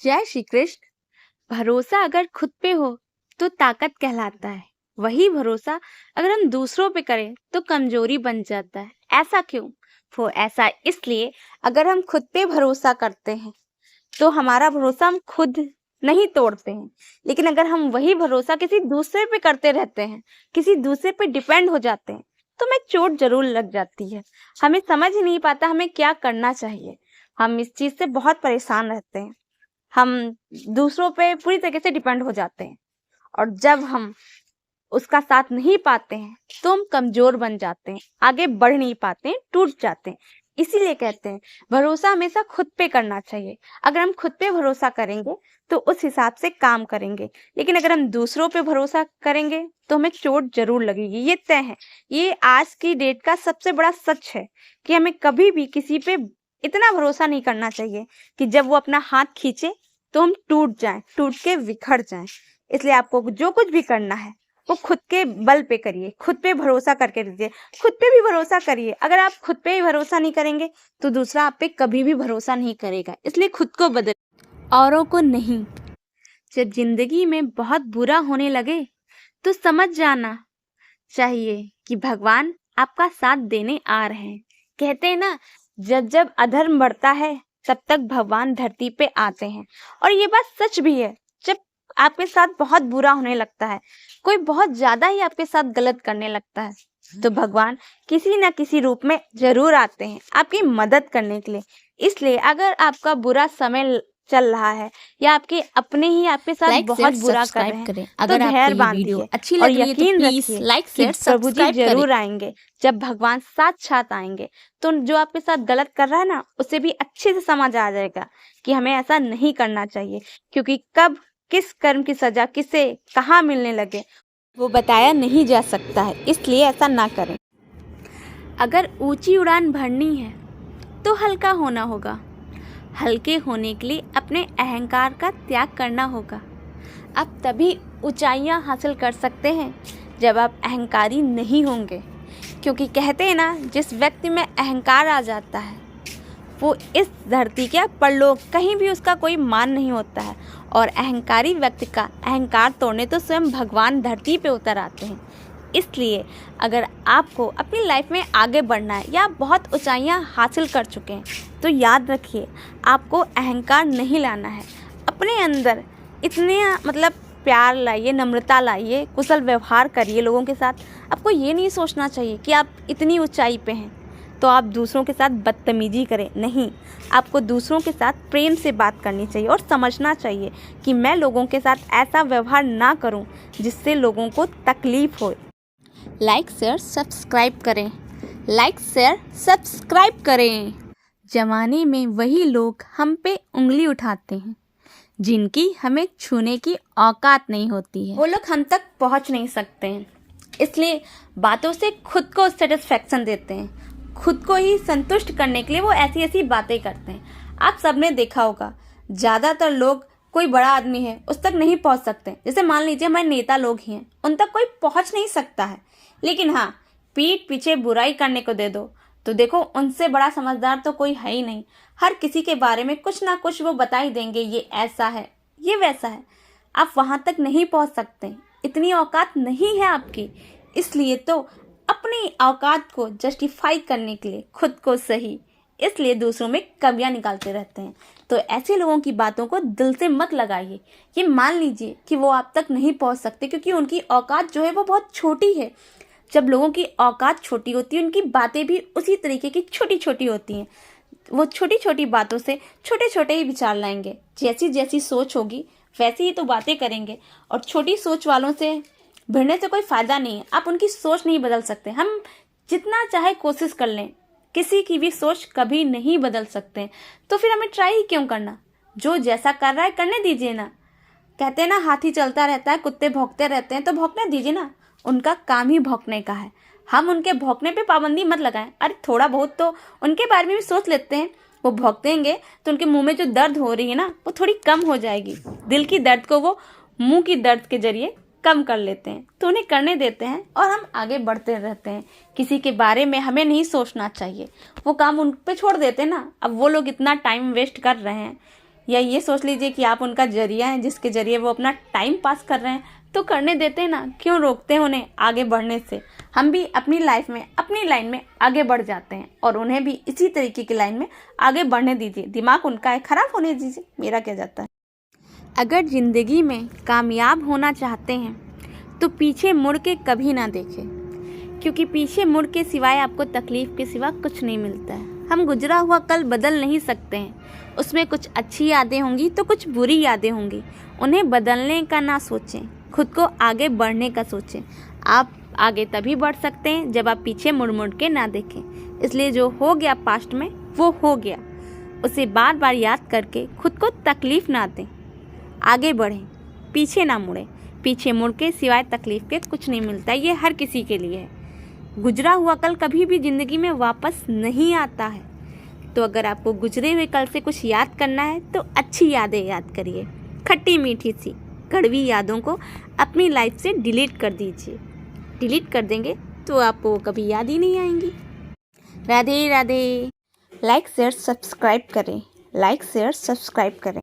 जय श्री कृष्ण। भरोसा अगर खुद पे हो तो ताकत कहलाता है। वही भरोसा अगर हम दूसरों पे करें तो कमजोरी बन जाता है। ऐसा क्यों? वो ऐसा इसलिए, अगर हम खुद पे भरोसा करते हैं तो हमारा भरोसा हम खुद नहीं तोड़ते हैं। लेकिन अगर हम वही भरोसा किसी दूसरे पे करते रहते हैं, किसी दूसरे पे डिपेंड हो जाते हैं, तो हमें चोट जरूर लग जाती है। हमें समझ ही नहीं पाता हमें क्या करना चाहिए। हम इस चीज से बहुत परेशान रहते हैं। हम दूसरों पे पूरी तरीके से डिपेंड हो जाते हैं और जब हम उसका साथ नहीं पाते हैं तो हम कमजोर बन जाते हैं, आगे बढ़ नहीं पाते हैं, टूट जाते हैं। इसीलिए कहते हैं भरोसा हमेशा खुद पे करना चाहिए। अगर हम खुद पे भरोसा करेंगे तो उस हिसाब से काम करेंगे, लेकिन अगर हम दूसरों पे भरोसा करेंगे तो हमें चोट जरूर लगेगी। ये तय है। ये आज की डेट का सबसे बड़ा सच है कि हमें कभी भी किसी पे इतना भरोसा नहीं करना चाहिए कि जब वो अपना हाथ खींचे तो हम टूट जाएं, टूट के बिखर जाएं। इसलिए आपको जो कुछ भी करना है वो खुद के बल पे करिए, खुद पे भरोसा करके दीजिए, खुद पे भी भरोसा करिए। अगर आप खुद पे भी भरोसा नहीं करेंगे तो दूसरा आप पे कभी भी भरोसा नहीं करेगा। इसलिए खुद को बदल, औरों को नहीं। जब जिंदगी में बहुत बुरा होने लगे तो समझ जाना चाहिए कि भगवान आपका साथ देने आ रहे हैं। कहते हैं ना, जब जब अधर्म बढ़ता है तब तक भगवान धरती पे आते हैं। और ये बात सच भी है। जब आपके साथ बहुत बुरा होने लगता है, कोई बहुत ज्यादा ही आपके साथ गलत करने लगता है, तो भगवान किसी ना किसी रूप में जरूर आते हैं आपकी मदद करने के लिए। इसलिए अगर आपका बुरा समय चल रहा है या आपके अपने ही आपके साथ बहुत बुरा कर रहे हैं, तो धैर्य बांधिए अच्छी और लग रही है तो यकीन प्लीज रखिए लाइक कि शेयर प्रभु जी सब्सक्राइब जरूर करें। आएंगे। जब भगवान साथ आएंगे तो जो आपके साथ गलत कर रहा है ना, उसे भी अच्छे से समझ आ जाएगा कि हमें ऐसा नहीं करना चाहिए, क्योंकि कब किस कर्म की सजा किसे कहाँ मिलने लगे वो बताया नहीं जा सकता है। इसलिए ऐसा ना करें। अगर ऊंची उड़ान भरनी है तो हल्का होना होगा। हल्के होने के लिए अपने अहंकार का त्याग करना होगा। आप तभी ऊंचाइयां हासिल कर सकते हैं जब आप अहंकारी नहीं होंगे, क्योंकि कहते हैं ना, जिस व्यक्ति में अहंकार आ जाता है वो इस धरती के परलोक कहीं भी उसका कोई मान नहीं होता है। और अहंकारी व्यक्ति का अहंकार तोड़ने तो स्वयं भगवान धरती पे उतर आते हैं। इसलिए अगर आपको अपनी लाइफ में आगे बढ़ना है या आप बहुत ऊंचाइयां हासिल कर चुके हैं, तो याद रखिए आपको अहंकार नहीं लाना है। अपने अंदर इतने प्यार लाइए, नम्रता लाइए, कुशल व्यवहार करिए लोगों के साथ। आपको ये नहीं सोचना चाहिए कि आप इतनी ऊंचाई पे हैं तो आप दूसरों के साथ बदतमीजी करें। नहीं, आपको दूसरों के साथ प्रेम से बात करनी चाहिए और समझना चाहिए कि मैं लोगों के साथ ऐसा व्यवहार ना करूं जिससे लोगों को तकलीफ हो। लाइक शेयर सब्सक्राइब करें, लाइक शेयर सब्सक्राइब करें। जमाने में वही लोग हम पे उंगली उठाते हैं जिनकी हमें छूने की औकात नहीं होती है। वो लोग हम तक पहुंच नहीं सकते हैं, इसलिए बातों से खुद को सेटिस्फेक्शन देते हैं। खुद को ही संतुष्ट करने के लिए वो ऐसी ऐसी बातें करते हैं। आप सबने देखा होगा, ज्यादातर लोग, कोई बड़ा आदमी है उस तक नहीं पहुंच सकते। जैसे मान लीजिए हमारे नेता लोग ही हैं, उन तक कोई पहुंच नहीं सकता है। लेकिन हाँ, पीठ पीछे बुराई करने को दे दो तो देखो, उनसे बड़ा समझदार तो कोई है ही नहीं। हर किसी के बारे में कुछ ना कुछ वो बता ही देंगे, ये ऐसा है, ये वैसा है। आप वहां तक नहीं पहुंच सकते, इतनी औकात नहीं है आपकी। इसलिए तो अपनी औकात को जस्टिफाई करने के लिए खुद को सही, इसलिए दूसरों में कमियां निकालते रहते हैं। तो ऐसे लोगों की बातों को दिल से मत लगाइए। ये मान लीजिए कि वो आप तक नहीं पहुंच सकते क्योंकि उनकी औकात जो है वो बहुत छोटी है। जब लोगों की औकात छोटी होती है, उनकी बातें भी उसी तरीके की छोटी छोटी होती हैं। वो छोटी छोटी बातों से छोटे छोटे ही विचार लाएंगे। जैसी जैसी सोच होगी वैसी ही तो बातें करेंगे। और छोटी सोच वालों से भिड़ने से कोई फायदा नहीं है। आप उनकी सोच नहीं बदल सकते। हम जितना चाहे कोशिश कर लें, किसी की भी सोच कभी नहीं बदल सकते। तो फिर हमें ट्राई ही क्यों करना? जो जैसा कर रहा है करने दीजिए ना। कहते हैं ना, हाथी चलता रहता है, कुत्ते भौंकते रहते हैं, तो भौंकने दीजिए ना। उनका काम ही भौंकने का है। हम उनके भौंकने पे पाबंदी मत लगाएं। अरे थोड़ा बहुत तो उनके बारे में भी सोच लेते हैं। वो भौंकतेंगे तो उनके मुंह में जो दर्द हो रही है ना, वो थोड़ी कम हो जाएगी। दिल की दर्द को वो मुंह की दर्द के जरिए कम कर लेते हैं। तो उन्हें करने देते हैं और हम आगे बढ़ते रहते हैं। किसी के बारे में हमें नहीं सोचना चाहिए, वो काम उन पे छोड़ देते हैं ना। अब वो लोग इतना टाइम वेस्ट कर रहे हैं, या ये सोच लीजिए कि आप उनका जरिया हैं जिसके जरिए वो अपना टाइम पास कर रहे हैं, तो करने देते हैं ना, क्यों रोकते हैं उन्हें आगे बढ़ने से। हम भी अपनी लाइफ में अपनी लाइन में आगे बढ़ जाते हैं और उन्हें भी इसी तरीके की लाइन में आगे बढ़ने दीजिए। दिमाग उनका है, खराब होने दीजिए, मेरा क्या जाता है। अगर ज़िंदगी में कामयाब होना चाहते हैं तो पीछे मुड़ के कभी ना देखें, क्योंकि पीछे मुड़ के सिवाय आपको तकलीफ़ के सिवा कुछ नहीं मिलता है। हम गुजरा हुआ कल बदल नहीं सकते हैं, उसमें कुछ अच्छी यादें होंगी तो कुछ बुरी यादें होंगी। उन्हें बदलने का ना सोचें, खुद को आगे बढ़ने का सोचें। आप आगे तभी बढ़ सकते हैं जब आप पीछे मुड़ मुड़ के ना देखें। इसलिए जो हो गया पास्ट में वो हो गया, उसे बार बार याद करके खुद को तकलीफ़ ना दें, आगे बढ़ें, पीछे ना मुड़ें। पीछे मुड़ के सिवाय तकलीफ़ के कुछ नहीं मिलता, ये हर किसी के लिए है। गुजरा हुआ कल कभी भी ज़िंदगी में वापस नहीं आता है। तो अगर आपको गुजरे हुए कल से कुछ याद करना है तो अच्छी यादें याद करिए। खट्टी मीठी सी कड़वी यादों को अपनी लाइफ से डिलीट कर दीजिए। डिलीट कर देंगे तो आपको कभी याद ही नहीं आएंगी। Radhe Radhe. Like share subscribe करें, लाइक शेयर सब्सक्राइब करें।